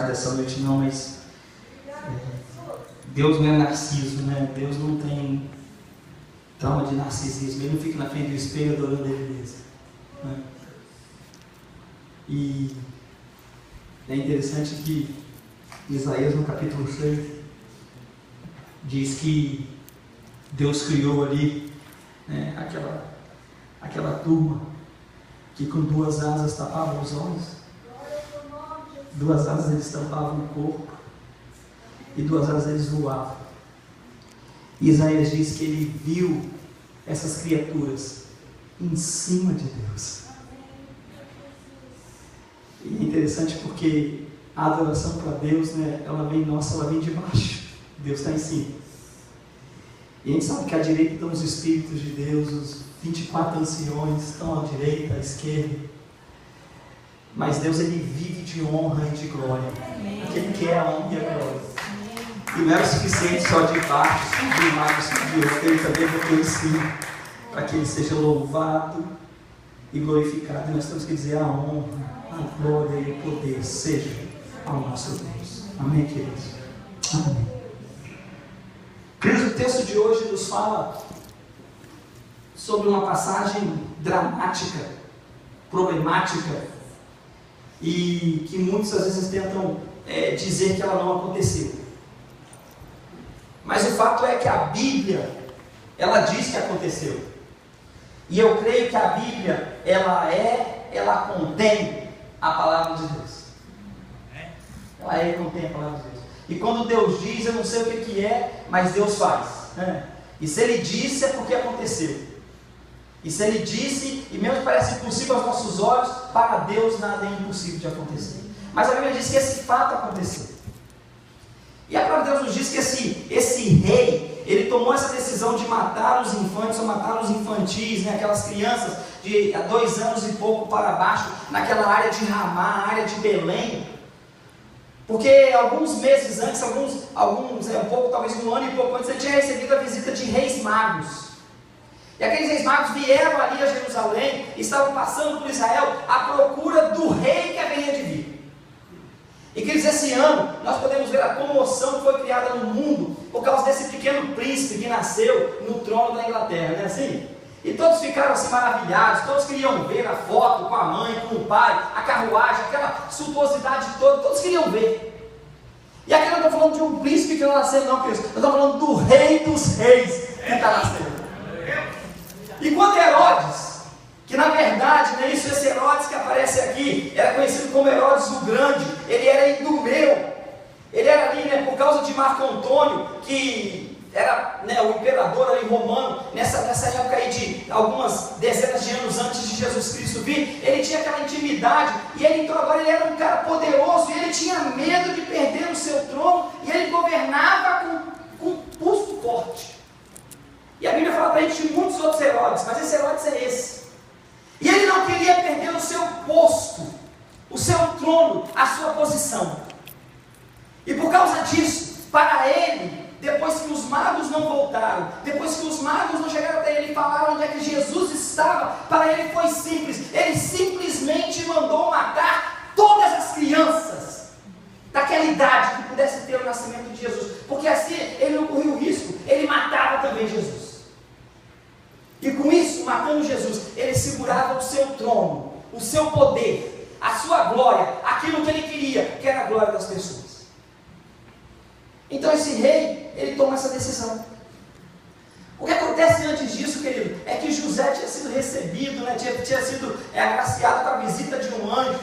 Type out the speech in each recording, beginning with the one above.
Dessa noite não, mas Deus não é narciso, né? Deus não tem trauma de narcisismo. Ele não fica na frente do espelho adorando ele mesmo, né? E é interessante que Isaías, no capítulo 6, diz que Deus criou ali, né, aquela turma que com duas asas tapavam os olhos, duas asas eles tampavam o corpo e duas asas eles voavam. E Isaías diz que ele viu essas criaturas em cima de Deus. E é interessante porque a adoração para Deus, né, ela vem de baixo. Deus está em cima. E a gente sabe que à direita estão os Espíritos de Deus, os 24 anciões estão à direita, à esquerda. Mas Deus, ele vive de honra e de glória. Porque ele quer a honra e a glória. E não é o suficiente só de baixo, de mais, de ele também botou em cima, para que ele seja louvado e glorificado. E nós temos que dizer a honra, a glória e o poder seja ao nosso Deus. Amém, queridos? Amém. Queridos, o texto de hoje nos fala sobre uma passagem dramática, problemática, e que muitos às vezes tentam dizer que ela não aconteceu. Mas o fato é que a Bíblia, ela diz que aconteceu. E eu creio que a Bíblia, ela contém a palavra de Deus. Ela contém a palavra de Deus. E quando Deus diz, eu não sei o que é, mas Deus faz. E se Ele disse, é porque aconteceu. E se Ele disse, e mesmo que parece impossível aos nossos olhos, para Deus nada é impossível de acontecer. Mas a Bíblia diz que esse fato aconteceu. E a palavra de Deus nos diz que esse rei, ele tomou essa decisão de matar os infantes, ou matar os infantis, né, aquelas crianças de 2 anos e pouco para baixo, naquela área de Ramá, área de Belém. Porque alguns meses antes, um pouco, talvez 1 ano e pouco antes, ele tinha recebido a visita de reis magos. E aqueles reis magos vieram ali a Jerusalém, e estavam passando por Israel à procura do rei que haveria de vir. E queridos, esse ano nós podemos ver a comoção que foi criada no mundo por causa desse pequeno príncipe que nasceu no trono da Inglaterra, não é assim? E todos ficaram assim maravilhados, todos queriam ver a foto com a mãe, com o pai, a carruagem, aquela suntuosidade toda, todos queriam ver. E aqui nós não estamos falando de um príncipe que não nasceu, não, queridos, nós estamos falando do rei dos reis que está nascendo. E quando Herodes, que na verdade, né, esse Herodes que aparece aqui, era conhecido como Herodes o Grande, ele era idumeu, ele era ali, né, por causa de Marco Antônio, que era, né, o imperador ali romano, nessa época aí de algumas dezenas de anos antes de Jesus Cristo vir, ele tinha aquela intimidade, e ele então agora ele era um cara poderoso, e ele tinha medo de perder o seu trono, e ele governava com um pulso forte. E a Bíblia fala para a gente de muitos outros Herodes, mas esse Herodes é esse. E ele não queria perder o seu posto, o seu trono, a sua posição. E por causa disso, para ele, depois que os magos não voltaram, depois que os magos não chegaram até ele e falaram onde é que Jesus estava, para ele foi simples. Ele simplesmente mandou matar todas as crianças daquela idade que pudesse ter o nascimento de Jesus. Porque assim ele não corria o risco, ele matava também Jesus. E com isso, matando Jesus, ele segurava o seu trono, o seu poder, a sua glória, aquilo que ele queria, que era a glória das pessoas. Então esse rei, ele toma essa decisão. O que acontece antes disso, querido, é que José tinha sido recebido, né, tinha sido agraciado com a visita de um anjo.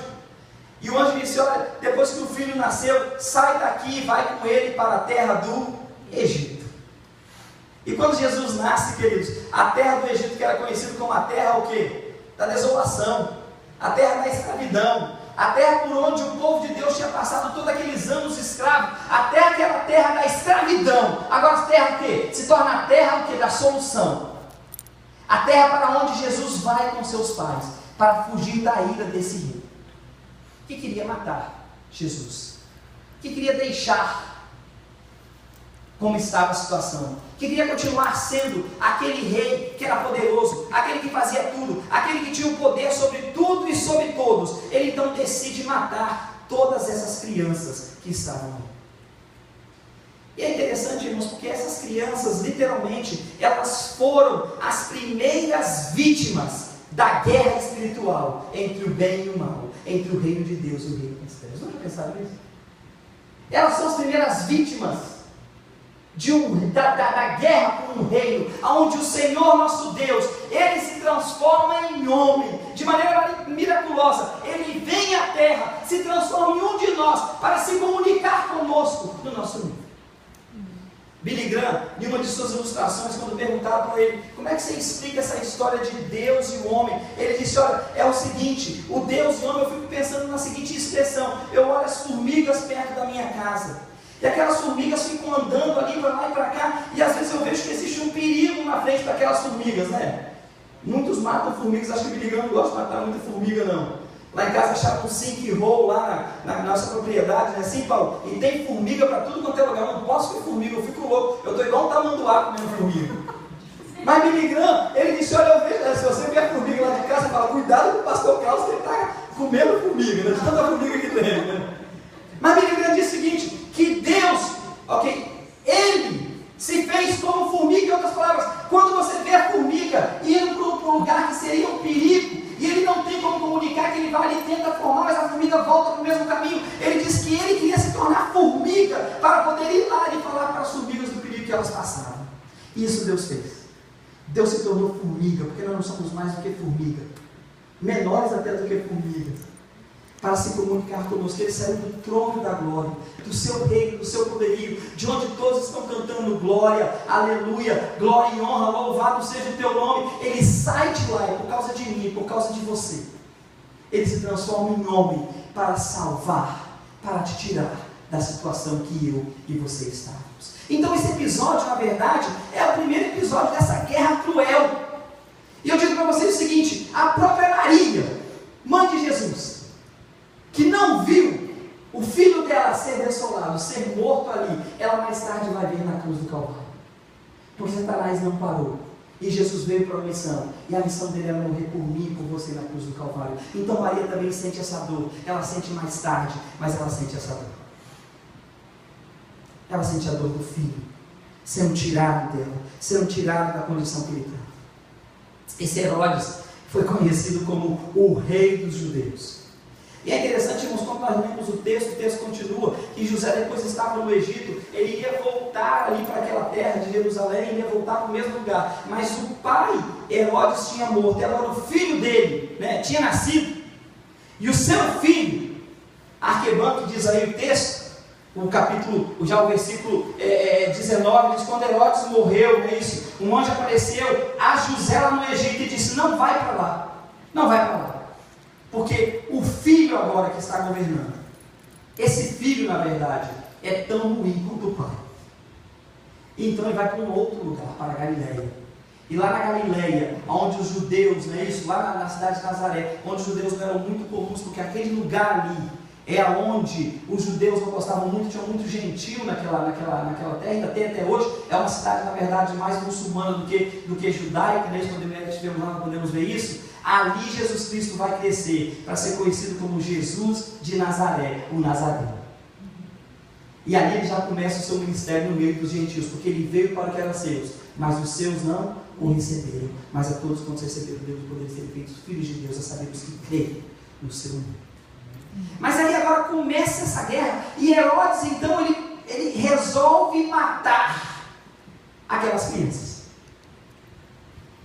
E o anjo disse, olha, depois que o filho nasceu, sai daqui e vai com ele para a terra do Egito. E quando Jesus nasce, queridos, a terra do Egito, que era conhecida como a terra o quê? Da desolação, a terra da escravidão, a terra por onde o povo de Deus tinha passado todos aqueles anos escravo, até aquela terra da escravidão. Agora a terra o quê? Se torna a terra o quê? Da solução. A terra para onde Jesus vai com seus pais, para fugir da ira desse rei, que queria matar Jesus, que queria deixar como estava a situação, que queria continuar sendo aquele rei que era poderoso, aquele que fazia tudo, aquele que tinha o poder sobre tudo e sobre todos. Ele então decide matar todas essas crianças que estavam ali. E é interessante, irmãos, porque essas crianças, literalmente, elas foram as primeiras vítimas da guerra espiritual entre o bem e o mal, entre o reino de Deus e o reino das trevas. Nunca pensaram nisso? Elas são as primeiras vítimas da guerra com o reino, onde o Senhor nosso Deus, Ele se transforma em homem, de maneira miraculosa. Ele vem à terra, se transforma em um de nós, para se comunicar conosco no nosso nível. Billy Graham, em uma de suas ilustrações, quando perguntaram para ele, como é que você explica essa história de Deus e o homem? Ele disse, olha, é o seguinte, o Deus e o homem, eu fico pensando na seguinte expressão, eu olho as formigas perto da minha casa, e aquelas formigas ficam andando ali para lá e para cá, e às vezes eu vejo que existe um perigo na frente daquelas formigas, né? Muitos matam formigas, acho que o Billy Graham não gosta de matar muita formiga não. Lá em casa acharam um sinkhole lá na nossa propriedade, né? Assim, Paulo, e tem formiga para tudo quanto é lugar. Eu não posso ver formiga, eu fico louco. Eu estou igual um tamanduá comendo formiga. Mas Billy Graham, ele disse, olha, eu vejo, se você ver a formiga lá de casa, fala, cuidado com o pastor Carlos, que ele está comendo formiga, né? De tanta formiga que tem, né? Mas Billy Graham diz o seguinte, que Deus, ok, Ele se fez como formiga, em outras palavras, quando você vê a formiga indo para um lugar que seria um perigo, e ele não tem como comunicar que ele vai ali e tenta formar, mas a formiga volta para o mesmo caminho. Ele diz que ele queria se tornar formiga para poder ir lá e falar para as formigas do perigo que elas passavam. Isso Deus fez. Deus se tornou formiga, porque nós não somos mais do que formiga, menores até do que formigas, para se comunicar conosco. Ele saiu do trono da glória, do seu reino, do seu poderio, de onde todos estão cantando glória, aleluia, glória e honra, louvado seja o teu nome. Ele sai de lá, é por causa de mim, por causa de você. Ele se transforma em homem para salvar, para te tirar da situação que eu e você estávamos. Então esse episódio, na verdade, é o primeiro episódio dessa guerra cruel. E eu digo para vocês o seguinte, a própria Maria, mãe de Jesus, que não viu o filho dela ser desolado, ser morto ali, ela mais tarde vai ver na cruz do Calvário. Porque Satanás não parou. E Jesus veio para uma missão. E a missão dele era morrer por mim e por você na cruz do Calvário. Então Maria também sente essa dor. Ela sente mais tarde, mas ela sente essa dor. Ela sente a dor do filho sendo tirado dela, sendo tirado da condição que ele está. Esse Herodes foi conhecido como o rei dos judeus. E é interessante, irmãos, quando nós lemos o texto continua, que José depois estava no Egito, ele ia voltar ali para aquela terra de Jerusalém, ele ia voltar para o mesmo lugar, mas o pai, Herodes, tinha morto, agora o filho dele, né, tinha nascido, e o seu filho, Arquebã, que diz aí o texto, o capítulo, já o versículo 19, diz, quando Herodes morreu, é isso, um anjo apareceu a José lá no Egito e disse, não vai para lá, não vai para lá. Porque o filho agora que está governando, esse filho na verdade é tão ruim quanto o pai. Então ele vai para um outro lugar, para a Galileia. E lá na Galileia, onde os judeus, não é isso? Lá na cidade de Nazaré, onde os judeus não eram muito comuns, porque aquele lugar ali é onde os judeus não gostavam muito, tinha muito gentil naquela terra, ainda tem até hoje. É uma cidade, na verdade, mais muçulmana do que judaica, né? Quando estivemos lá, podemos ver isso. Ali Jesus Cristo vai crescer para ser conhecido como Jesus de Nazaré, o Nazareno. E ali ele já começa o seu ministério no meio dos gentios, porque ele veio para o que era seus, mas os seus não o receberam. Mas a todos quantos receberam Deus, poderes serem feitos filhos de Deus, a saber os que creem no seu nome. Mas aí agora começa essa guerra, e Herodes então ele resolve matar aquelas crianças.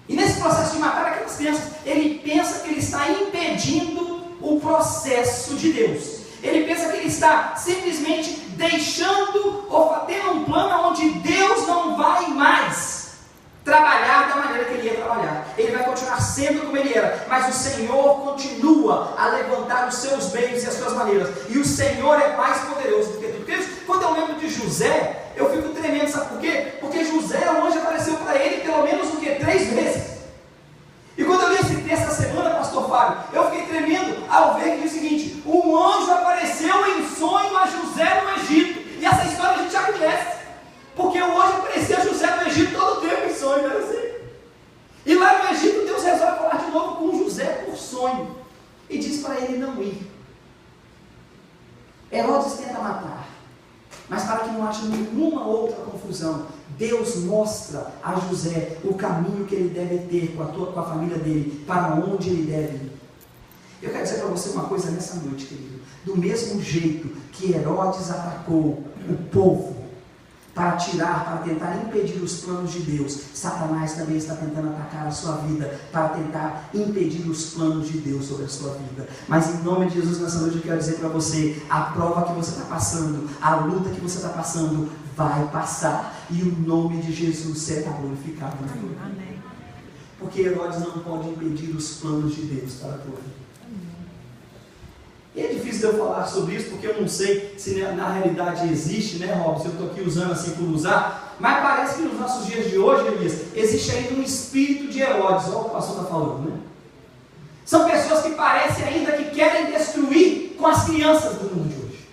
E nesse processo de matar aquelas crianças, ele pensa que ele está impedindo o processo de Deus. Ele pensa que ele está simplesmente deixando ou tendo um plano onde Deus não vai mais trabalhar da maneira que ele ia trabalhar. Ele vai continuar sendo como ele era, mas o Senhor continua a levantar os seus meios e as suas maneiras. E o Senhor é mais poderoso do que tudo. Porque quando eu lembro de José, eu fico tremendo, sabe por quê? Porque José, o anjo apareceu para ele pelo menos 3 vezes. E quando eu li esse texto essa semana, pastor Fábio, eu fiquei tremendo ao ver que diz o seguinte: um anjo apareceu em sonho a José no Egito. E essa história a gente já conhece, porque o anjo aparecia a José no Egito todo o tempo em sonho, não era assim? E lá no Egito Deus resolve falar de novo com José por sonho, e diz para ele não ir. Mas para que não haja nenhuma outra confusão, Deus mostra a José o caminho que ele deve ter com a família dele, para onde ele deve ir. Eu quero dizer para você uma coisa nessa noite, querido. Do mesmo jeito que Herodes atacou o povo para tirar, para tentar impedir os planos de Deus, Satanás também está tentando atacar a sua vida, para tentar impedir os planos de Deus sobre a sua vida. Mas em nome de Jesus, nessa noite eu quero dizer para você, a prova que você está passando, a luta que você está passando, vai passar, e o nome de Jesus será glorificado na tua vida. Porque Herodes não pode impedir os planos de Deus para a tua vida. E é difícil eu falar sobre isso, porque eu não sei se na realidade existe, né, Robson? Eu estou aqui usando assim por usar, mas parece que nos nossos dias de hoje, Elias, existe ainda um espírito de Herodes, olha o que o pastor está falando, né? São pessoas que parecem ainda que querem destruir com as crianças do mundo de hoje.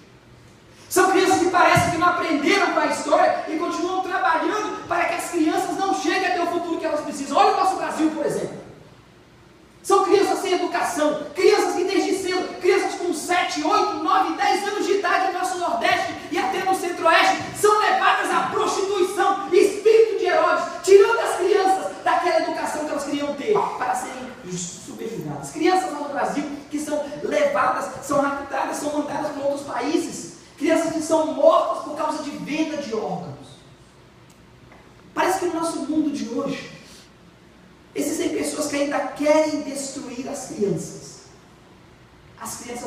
São crianças que parecem que não aprenderam com a história e continuam trabalhando para que as crianças não cheguem a ter o futuro que elas precisam. Olha o nosso Brasil, por exemplo. São crianças sem educação, crianças que desde cedo, crianças com 7, 8, 9, 10 anos de idade no nosso Nordeste e até no Centro-Oeste, são levadas à prostituição, espírito de Herodes, tirando as crianças daquela educação que elas queriam ter, para serem subjugadas. Crianças lá no Brasil que são levadas, são raptadas, são mandadas para outros países, crianças que são mortas por causa de venda de órgãos. Parece que no nosso mundo de hoje, existem pessoas que ainda querem destruir as crianças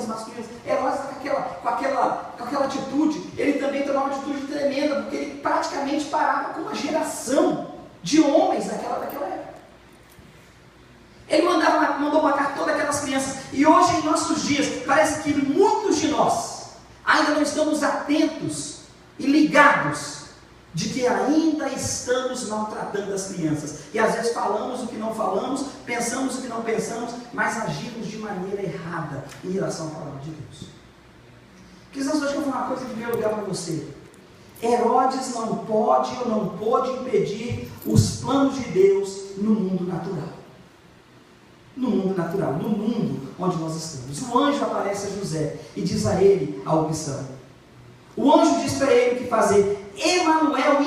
masculinas. Herodes com aquela atitude, ele também tomava uma atitude tremenda, porque ele praticamente parava com uma geração de homens daquela época. Ele mandou matar todas aquelas crianças, e hoje em nossos dias, parece que muitos de nós ainda não estamos atentos e ligados de que ainda estamos maltratando as crianças, e às vezes falamos o que não falamos, pensamos o que não pensamos, mas agimos de maneira errada em relação à palavra de Deus. Cristãos, hoje eu vou falar uma coisa em primeiro lugar para você. Herodes não pode ou não pôde impedir os planos de Deus no mundo natural. No mundo natural, no mundo onde nós estamos. O anjo aparece a José e diz a ele a opção. O anjo diz para ele o que fazer. Emmanuel,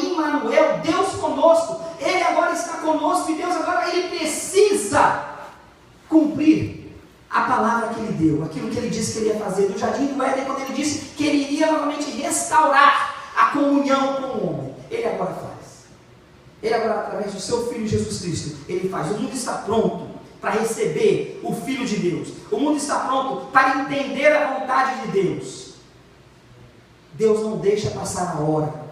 Deus conosco. Ele agora está conosco, e Deus agora ele precisa cumprir a palavra que ele deu, aquilo que ele disse que ele ia fazer no jardim do Éden, quando ele disse que ele iria novamente restaurar a comunhão com o homem. Ele agora faz. Ele agora, através do seu Filho Jesus Cristo, ele faz. O mundo está pronto para receber o Filho de Deus. O mundo está pronto para entender a vontade de Deus. Deus não deixa passar a hora.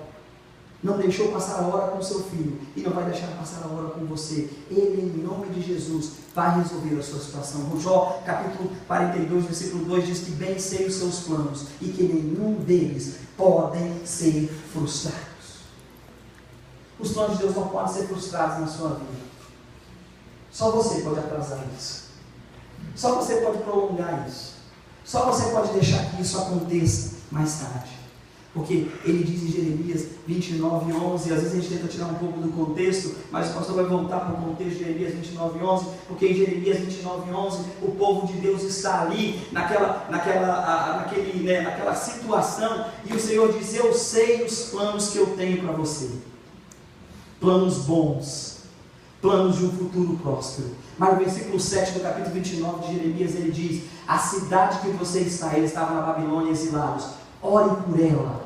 Não deixou passar a hora com o seu filho, e não vai deixar passar a hora com você. Ele, em nome de Jesus, vai resolver a sua situação. No Jó, capítulo 42, versículo 2, diz que bem sei os seus planos, e que nenhum deles podem ser frustrados. Os planos de Deus não podem ser frustrados na sua vida. Só você pode atrasar isso. Só você pode prolongar isso. Só você pode deixar que isso aconteça mais tarde. Porque ele diz em Jeremias 29, 11, às vezes a gente tenta tirar um pouco do contexto, mas o pastor vai voltar para o contexto de Jeremias 29, 11, porque em Jeremias 29, 11, o povo de Deus está ali, naquela situação, e o Senhor diz: eu sei os planos que eu tenho para você, planos bons, planos de um futuro próspero. Mas no versículo 7 do capítulo 29 de Jeremias, ele diz: a cidade que você está, ele estava na Babilônia exilados, ore por ela,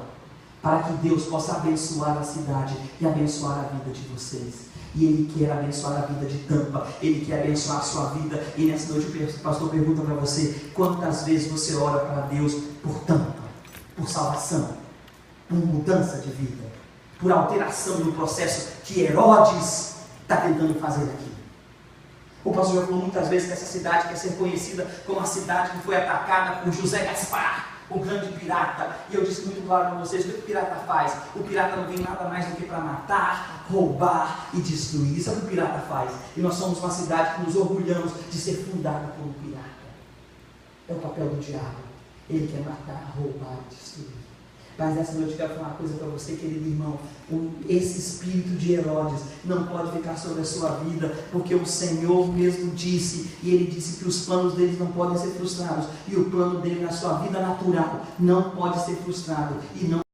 para que Deus possa abençoar a cidade e abençoar a vida de vocês. E Ele quer abençoar a vida de Tampa, Ele quer abençoar a sua vida. E nessa noite o pastor pergunta para você: quantas vezes você ora para Deus por Tampa, por salvação, por mudança de vida, por alteração no processo que Herodes está tentando fazer aqui? O pastor já falou muitas vezes que essa cidade quer ser conhecida como a cidade que foi atacada por José Gaspar, o grande pirata. E eu disse muito claro para vocês: o que o pirata faz? O pirata não vem nada mais do que para matar, roubar e destruir. Isso é o que o pirata faz. E nós somos uma cidade que nos orgulhamos de ser fundada por um pirata. É o papel do diabo. Ele quer matar, roubar e destruir. Mas nessa noite eu quero falar uma coisa para você, querido irmão. Esse espírito de Herodes não pode ficar sobre a sua vida, porque o Senhor mesmo disse, e Ele disse que os planos deles não podem ser frustrados, e o plano dele na sua vida natural não pode ser frustrado, e não